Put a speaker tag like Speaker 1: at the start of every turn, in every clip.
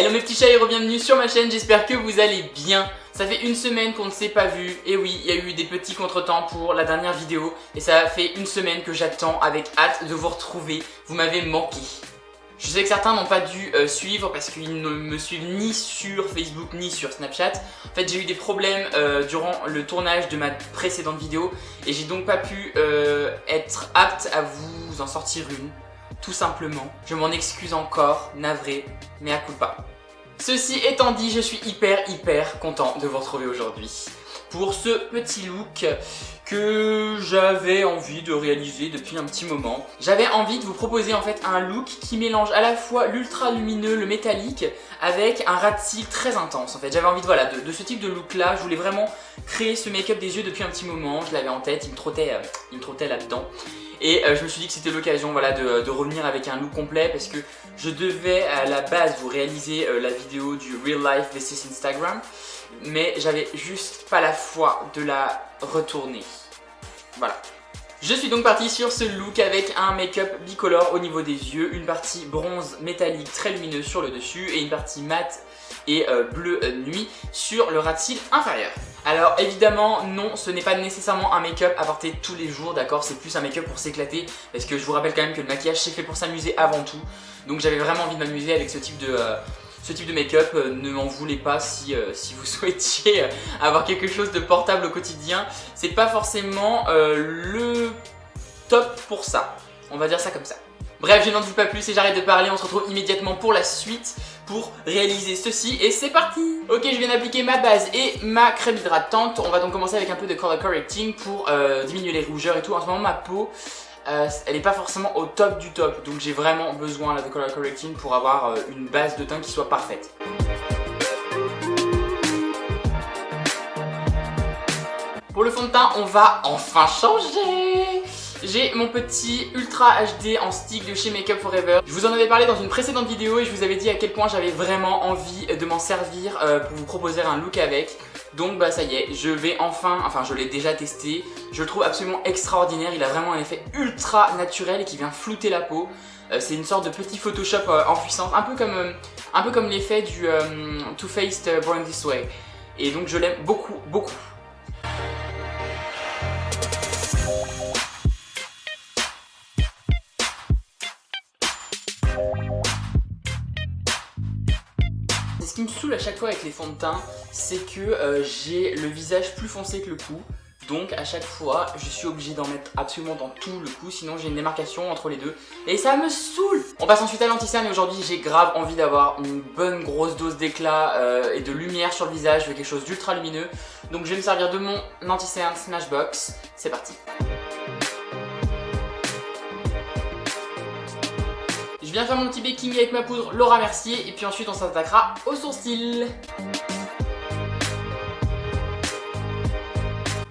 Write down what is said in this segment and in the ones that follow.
Speaker 1: Hello mes petits chats et bienvenue sur ma chaîne, j'espère que vous allez bien. Ça fait une semaine qu'on ne s'est pas vu, et oui, il y a eu des petits contretemps pour la dernière vidéo, et ça fait une semaine que j'attends avec hâte de vous retrouver, vous m'avez manqué. Je sais que certains n'ont pas dû suivre parce qu'ils ne me suivent ni sur Facebook ni sur Snapchat. En fait, j'ai eu des problèmes durant le tournage de ma précédente vidéo, et j'ai donc pas pu être apte à vous en sortir une. Tout simplement, je m'en excuse encore, navré, mais à culpa. Ceci étant dit, je suis hyper content de vous retrouver aujourd'hui pour ce petit look que j'avais envie de réaliser depuis un petit moment. J'avais envie de vous proposer en fait un look qui mélange à la fois l'ultra lumineux, le métallique, avec un ras de cils très intense. En fait, j'avais envie de ce type de look là. Je voulais vraiment créer ce make-up des yeux depuis un petit moment. Je l'avais en tête, il me trottait là-dedans. Et je me suis dit que c'était l'occasion de revenir avec un look complet parce que je devais à la base vous réaliser la vidéo du Real Life vs Instagram, mais j'avais juste pas la foi de la retourner. Voilà. Je suis donc partie sur ce look avec un make-up bicolore au niveau des yeux, une partie bronze métallique très lumineuse sur le dessus et une partie mat et bleu nuit sur le ras de cils inférieur. Alors évidemment non, ce n'est pas nécessairement un make-up à porter tous les jours, d'accord, c'est plus un make-up pour s'éclater parce que je vous rappelle quand même que le maquillage c'est fait pour s'amuser avant tout. Donc j'avais vraiment envie de m'amuser avec ce type de make-up. Ne m'en voulez pas si vous souhaitiez avoir quelque chose de portable au quotidien. C'est pas forcément le top pour ça, on va dire ça comme ça. Bref, je n'en dis pas plus et j'arrête de parler, on se retrouve immédiatement pour la suite pour réaliser ceci et c'est parti. Ok, je viens d'appliquer ma base et ma crème hydratante. On va donc commencer avec un peu de color correcting pour diminuer les rougeurs et tout. En ce moment ma peau elle n'est pas forcément au top du top, donc j'ai vraiment besoin là, de color correcting pour avoir une base de teint qui soit parfaite. Pour le fond de teint, on va enfin changer. J'ai mon petit Ultra HD en stick de chez Makeup Forever. Je vous en avais parlé dans une précédente vidéo et je vous avais dit à quel point j'avais vraiment envie de m'en servir pour vous proposer un look avec. Donc bah ça y est, je vais enfin je l'ai déjà testé, je le trouve absolument extraordinaire, il a vraiment un effet ultra naturel et qui vient flouter la peau. C'est une sorte de petit Photoshop en puissance, un peu comme l'effet du Too Faced Born This Way. Et donc je l'aime beaucoup. Ce qui me saoule à chaque fois avec les fonds de teint, c'est que j'ai le visage plus foncé que le cou. Donc à chaque fois, je suis obligée d'en mettre absolument dans tout le cou, sinon j'ai une démarcation entre les deux. Et ça me saoule. On passe ensuite à l'anti-cerne et aujourd'hui j'ai grave envie d'avoir une bonne grosse dose d'éclat et de lumière sur le visage. Je veux quelque chose d'ultra lumineux. Donc je vais me servir de mon anti-cerne Smashbox. C'est parti. Je viens faire mon petit baking avec ma poudre Laura Mercier et puis ensuite on s'attaquera aux sourcils.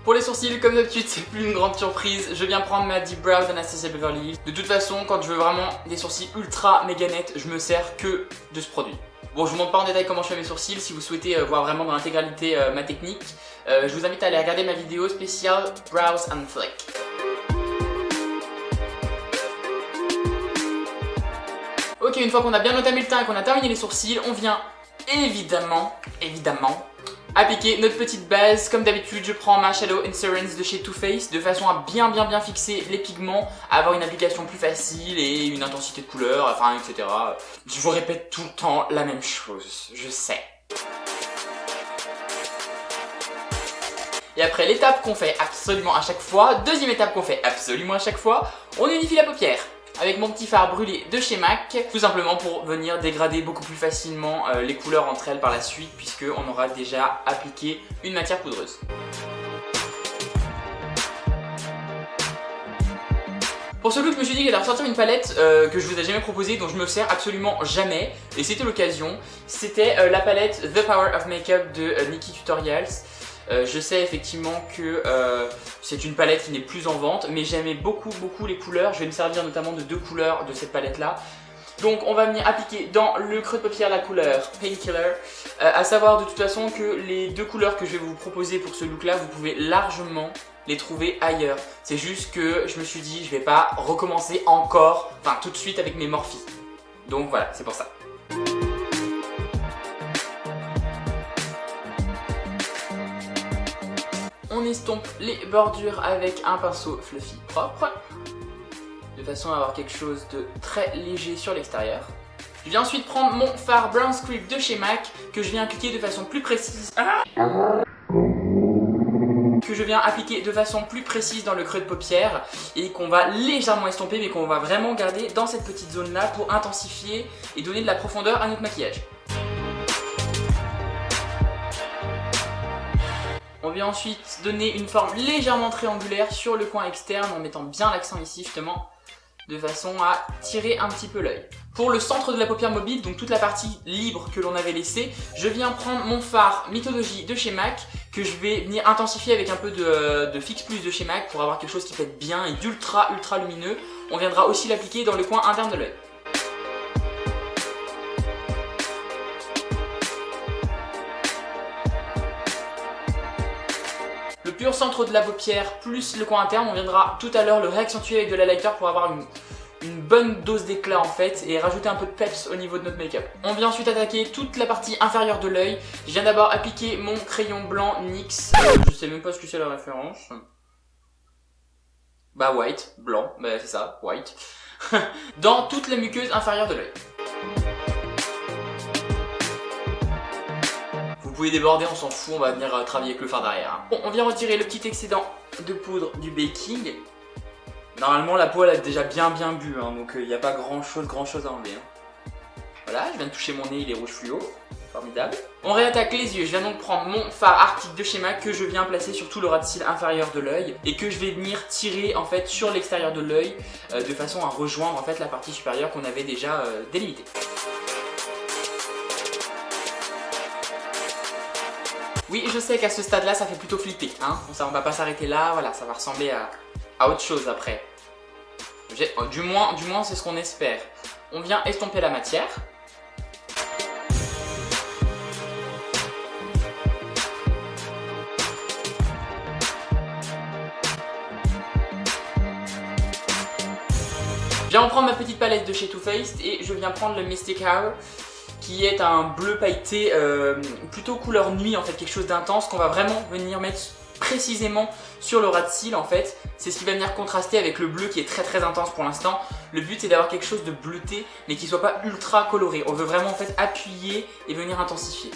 Speaker 1: Pour les sourcils, comme d'habitude, c'est plus une grande surprise. Je viens prendre ma Deep Brow d'Anastasia Beverly Hills. De toute façon, quand je veux vraiment des sourcils ultra méga nets, je me sers que de ce produit. Bon, je vous montre pas en détail comment je fais mes sourcils. Si vous souhaitez voir vraiment dans l'intégralité ma technique, je vous invite à aller regarder ma vidéo spéciale Brows and Flick. Ok, une fois qu'on a bien entamé le teint et qu'on a terminé les sourcils, on vient évidemment appliquer notre petite base. Comme d'habitude, je prends ma Shadow Insurance de chez Too Faced de façon à bien fixer les pigments, à avoir une application plus facile et une intensité de couleur, enfin etc. Je vous répète tout le temps la même chose, je sais. Et après l'étape qu'on fait absolument à chaque fois, deuxième étape qu'on fait absolument à chaque fois, on unifie la paupière. Avec mon petit fard brûlé de chez MAC, tout simplement pour venir dégrader beaucoup plus facilement les couleurs entre elles par la suite, puisqu'on aura déjà appliqué une matière poudreuse. Pour ce look, je me suis dit que j'allais ressortir une palette que je vous ai jamais proposée, dont je me sers absolument jamais, et c'était l'occasion. C'était la palette The Power of Makeup de Nikkie Tutorials. Je sais effectivement que c'est une palette qui n'est plus en vente, mais j'aimais beaucoup les couleurs. Je vais me servir notamment de deux couleurs de cette palette là. Donc on va venir appliquer dans le creux de paupière la couleur Painkiller. À savoir de toute façon que les deux couleurs que je vais vous proposer pour ce look là, vous pouvez largement les trouver ailleurs. C'est juste que je me suis dit je vais pas recommencer encore, enfin tout de suite avec mes Morphe. Donc voilà, c'est pour ça. estompe les bordures avec un pinceau fluffy propre, de façon à avoir quelque chose de très léger sur l'extérieur. Je viens ensuite prendre mon fard Brown Script de chez MAC, que je viens appliquer de façon plus précise. Dans le creux de paupière et qu'on va légèrement estomper, mais qu'on va vraiment garder dans cette petite zone là pour intensifier et donner de la profondeur à notre maquillage. On vient ensuite donner une forme légèrement triangulaire sur le coin externe en mettant bien l'accent ici justement, de façon à tirer un petit peu l'œil. Pour le centre de la paupière mobile, donc toute la partie libre que l'on avait laissée, je viens prendre mon fard Mythologie de chez MAC, que je vais venir intensifier avec un peu de Fix Plus de chez MAC pour avoir quelque chose qui peut être bien et d'ultra lumineux. On viendra aussi l'appliquer dans le coin interne de l'œil. Le pur centre de la paupière plus le coin interne, on viendra tout à l'heure le réaccentuer avec de l'highlighter pour avoir une bonne dose d'éclat en fait et rajouter un peu de peps au niveau de notre make-up. On vient ensuite attaquer toute la partie inférieure de l'œil. Je viens d'abord appliquer mon crayon blanc NYX, je sais même pas ce que c'est la référence. Bah white, blanc, bah c'est ça, white. Dans toute la muqueuse inférieure de l'œil. Vous pouvez déborder, on s'en fout, on va venir travailler avec le fard derrière. Bon, on vient retirer le petit excédent de poudre du baking. Normalement la peau elle a déjà bien bu, hein, donc il n'y a pas grand chose à enlever. Hein. Voilà, je viens de toucher mon nez, il est rouge fluo, formidable. On réattaque les yeux, je viens donc prendre mon fard Arctic de chez MAC que je viens placer sur tout le ras de cils inférieur de l'œil et que je vais venir tirer en fait sur l'extérieur de l'œil de façon à rejoindre en fait la partie supérieure qu'on avait déjà délimitée. Oui, je sais qu'à ce stade-là, ça fait plutôt flipper, hein. Ça, on va pas s'arrêter là, voilà, ça va ressembler à autre chose après. Du moins c'est ce qu'on espère. On vient estomper la matière. Je viens prendre ma petite palette de chez Too Faced et je viens prendre le Mystic Hour, qui est un bleu pailleté plutôt couleur nuit en fait, quelque chose d'intense qu'on va vraiment venir mettre précisément sur le ras de cils en fait. C'est ce qui va venir contraster avec le bleu qui est très intense pour l'instant. Le but c'est d'avoir quelque chose de bleuté mais qui soit pas ultra coloré. On veut vraiment en fait appuyer et venir intensifier.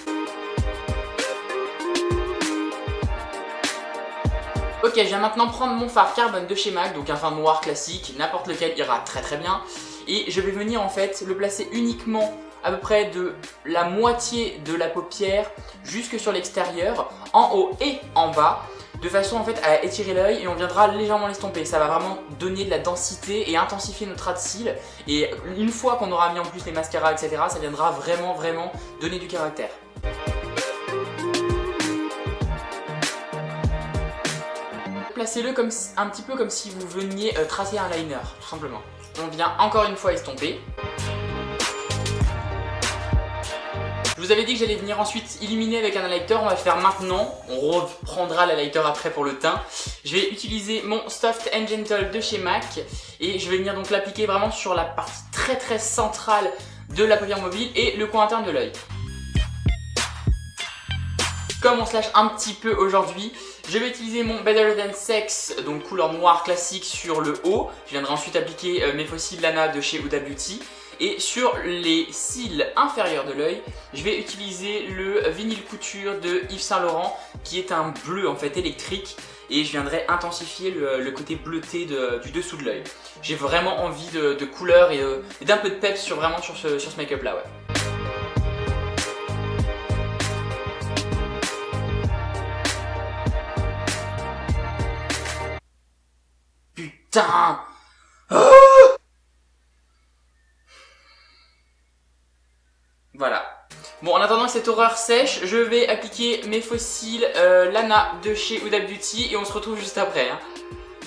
Speaker 1: Ok, je viens maintenant prendre mon fard Carbone de chez MAC, donc un fard noir classique, n'importe lequel ira très bien. Et je vais venir en fait le placer uniquement à peu près de la moitié de la paupière jusque sur l'extérieur, en haut et en bas, de façon en fait à étirer l'œil et on viendra légèrement l'estomper. Ça va vraiment donner de la densité et intensifier notre ras de cils. Et une fois qu'on aura mis en plus les mascaras, etc., ça viendra vraiment donner du caractère. Placez-le un petit peu comme si vous veniez tracer un liner, tout simplement. On vient encore une fois estomper. Je vous avais dit que j'allais venir ensuite illuminer avec un highlighter, on va le faire maintenant. On reprendra l'highlighter après pour le teint. Je vais utiliser mon Soft and Gentle de chez MAC et je vais venir donc l'appliquer vraiment sur la partie très centrale de la paupière mobile et le coin interne de l'œil. Comme on se lâche un petit peu aujourd'hui, je vais utiliser mon Better Than Sex, donc couleur noire classique sur le haut. Je viendrai ensuite appliquer mes faux cils Lana de chez Huda Beauty. Et sur les cils inférieurs de l'œil, je vais utiliser le Vinyl Couture de Yves Saint Laurent, qui est un bleu en fait électrique. Et je viendrai intensifier le côté bleuté du dessous de l'œil. J'ai vraiment envie de couleur et d'un peu de peps sur ce make-up là, ouais. Putain! Oh! Voilà. Bon, en attendant que cette horreur sèche, je vais appliquer mes faux cils Lana de chez Huda Beauty et on se retrouve juste après. Hein.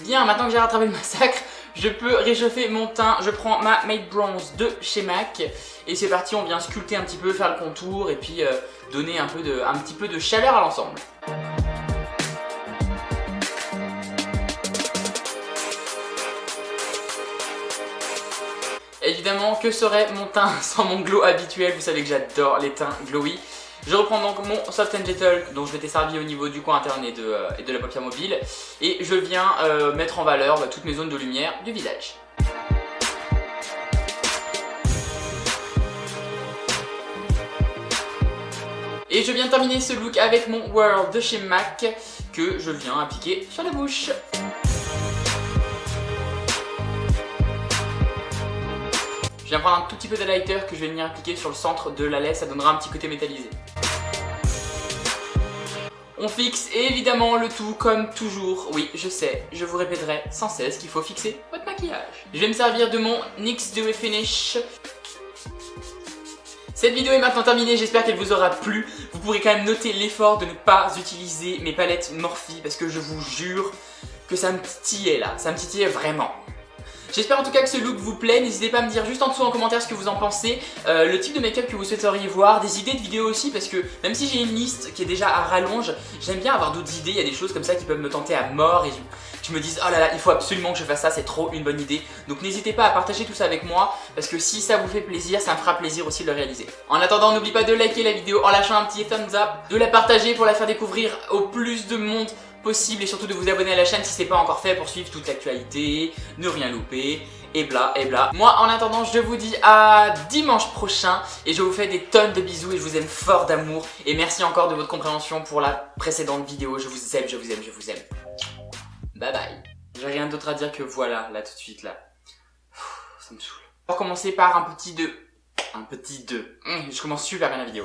Speaker 1: Bien, maintenant que j'ai rattrapé le massacre, je peux réchauffer mon teint. Je prends ma Matte Bronze de chez MAC et c'est parti, on vient sculpter un petit peu, faire le contour et puis donner un petit peu de chaleur à l'ensemble. Évidemment, que serait mon teint sans mon glow habituel? Vous savez que j'adore les teints glowy. Je reprends donc mon Soft & Gentle dont je m'étais servi au niveau du coin interne et de la paupière mobile. Et je viens mettre en valeur toutes mes zones de lumière du visage. Et je viens terminer ce look avec mon World de chez MAC que je viens appliquer sur la bouche. Je viens prendre un tout petit peu d'highlighter que je vais venir appliquer sur le centre de la lèvre, ça donnera un petit côté métallisé. On fixe évidemment le tout comme toujours. Oui, je sais, je vous répéterai sans cesse qu'il faut fixer votre maquillage. Je vais me servir de mon NYX Dewy Finish. Cette vidéo est maintenant terminée, j'espère qu'elle vous aura plu. Vous pourrez quand même noter l'effort de ne pas utiliser mes palettes Morphe parce que je vous jure que ça me titillait là, ça me titillait vraiment. J'espère en tout cas que ce look vous plaît, n'hésitez pas à me dire juste en dessous en commentaire ce que vous en pensez, le type de make-up que vous souhaiteriez voir, des idées de vidéos aussi parce que même si j'ai une liste qui est déjà à rallonge, j'aime bien avoir d'autres idées, il y a des choses comme ça qui peuvent me tenter à mort et je me dis oh là là il faut absolument que je fasse ça, c'est trop une bonne idée. Donc n'hésitez pas à partager tout ça avec moi parce que si ça vous fait plaisir, ça me fera plaisir aussi de le réaliser. En attendant, n'oublie pas de liker la vidéo en lâchant un petit thumbs up, de la partager pour la faire découvrir au plus de monde possible et surtout de vous abonner à la chaîne si ce n'est pas encore fait pour suivre toute l'actualité, ne rien louper et bla et bla. Moi en attendant je vous dis à dimanche prochain et je vous fais des tonnes de bisous et je vous aime fort d'amour et merci encore de votre compréhension pour la précédente vidéo, je vous aime, je vous aime, je vous aime. Bye bye. J'ai rien d'autre à dire que voilà, là tout de suite là. Ça me saoule. On va commencer par un petit 2. Un petit 2. Je commence super bien la vidéo.